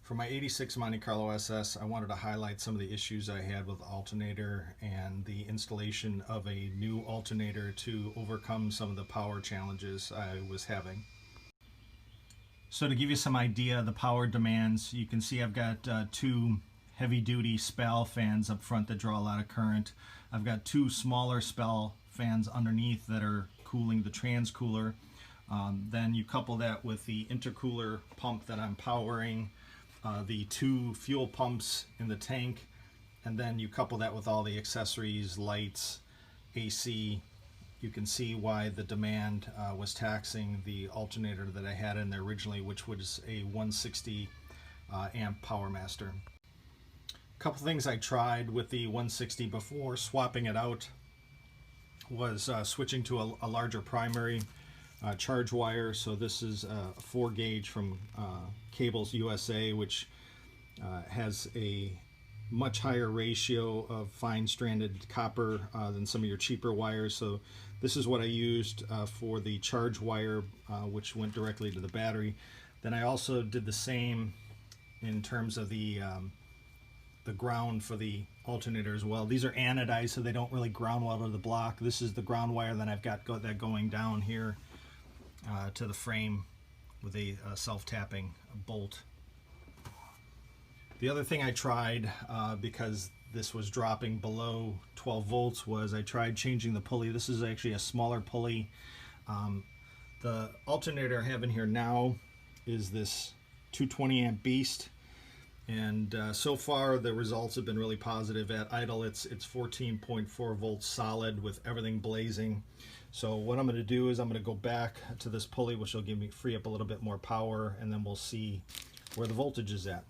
For my 86 Monte Carlo SS, I wanted to highlight some of the issues I had with the alternator and the installation of a new alternator to overcome some of the power challenges I was having. So to give you some idea of the power demands, you can see I've got two heavy-duty Spal fans up front that draw a lot of current. I've got two smaller Spal fans underneath that are cooling the transcooler. Then you couple that with the intercooler pump that I'm powering, the two fuel pumps in the tank, and then you couple that with all the accessories, lights, AC. You can see why the demand was taxing the alternator that I had in there originally, which was a 160 Amp Power Master. A couple things I tried with the 160 before swapping it out was switching to a larger primary charge wire. So this is a 4 gauge from Cables USA, which has a much higher ratio of fine stranded copper than some of your cheaper wires. So this is what I used for the charge wire, which went directly to the battery. Then I also did the same in terms of the ground for the alternator as well. These are anodized, so they don't really ground well to the block. This is the ground wire, then I've got that going down here to the frame with a self-tapping bolt. The other thing I tried, because this was dropping below 12 volts, was I tried changing the pulley. This is actually a smaller pulley. The alternator I have in here now is this 220 amp beast, and so far the results have been really positive. At idle it's 14.4 volts solid with everything blazing. So what I'm going to do is I'm going to go back to this pulley, which will free up a little bit more power, and then we'll see where the voltage is at.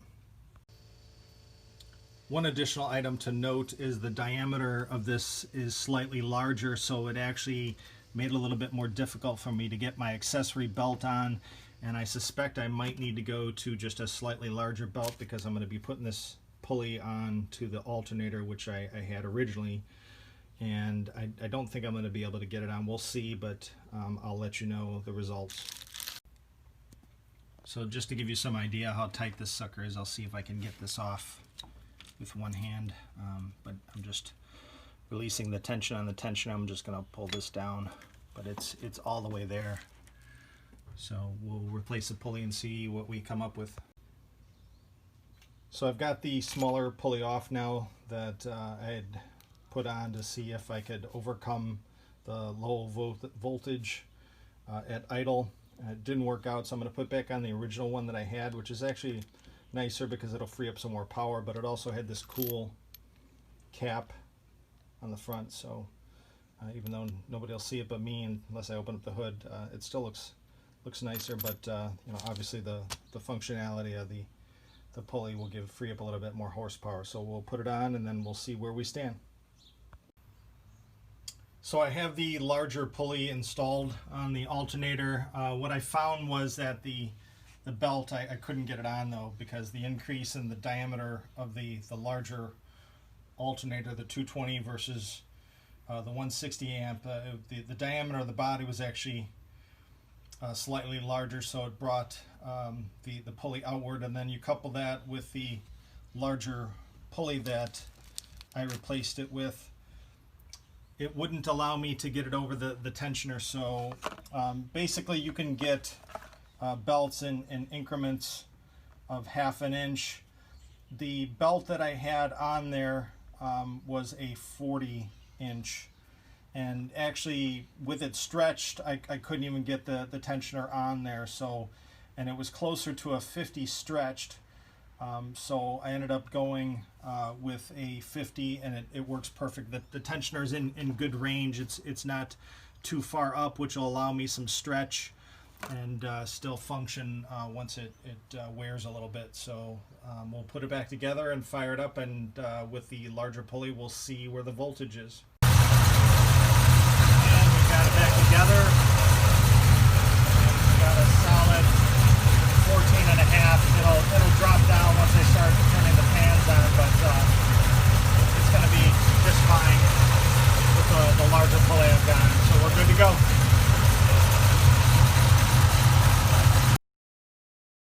One additional item to note is the diameter of this is slightly larger, so it actually made it a little bit more difficult for me to get my accessory belt on, and I suspect I might need to go to just a slightly larger belt because I'm going to be putting this pulley on to the alternator, which I had originally, and I don't think I'm going to be able to get it on. We'll see, but I'll let you know the results. So just to give you some idea how tight this sucker is, I'll see if I can get this off with one hand, but I'm just releasing the tension on the tensioner. I'm just going to pull this down, but it's all the way there. So we'll replace the pulley and see what we come up with. So I've got the smaller pulley off now that I had put on to see if I could overcome the low voltage at idle. It didn't work out, so I'm going to put back on the original one that I had, which is actually nicer because it'll free up some more power, but it also had this cool cap on the front, so even though nobody will see it but me unless I open up the hood, it still looks nicer, but you know, obviously the functionality of the pulley will free up a little bit more horsepower. So we'll put it on and then we'll see where we stand. So I have the larger pulley installed on the alternator. What I found was that the belt, I couldn't get it on though, because the increase in the diameter of the larger alternator, the 220 versus the 160 amp, the diameter of the body was actually slightly larger, so it brought the pulley outward, and then you couple that with the larger pulley that I replaced it with. It wouldn't allow me to get it over the tensioner, so basically you can get belts in increments of ½ an inch. The belt that I had on there was a 40 inch, and actually with it stretched I couldn't even get the tensioner on there, so, and it was closer to a 50 stretched, so I ended up going with a 50, and it works perfect. The tensioner is in good range. It's not too far up, which will allow me some stretch and still function once it wears a little bit. So we'll put it back together and fire it up, and with the larger pulley we'll see where the voltage is. And we got it back together.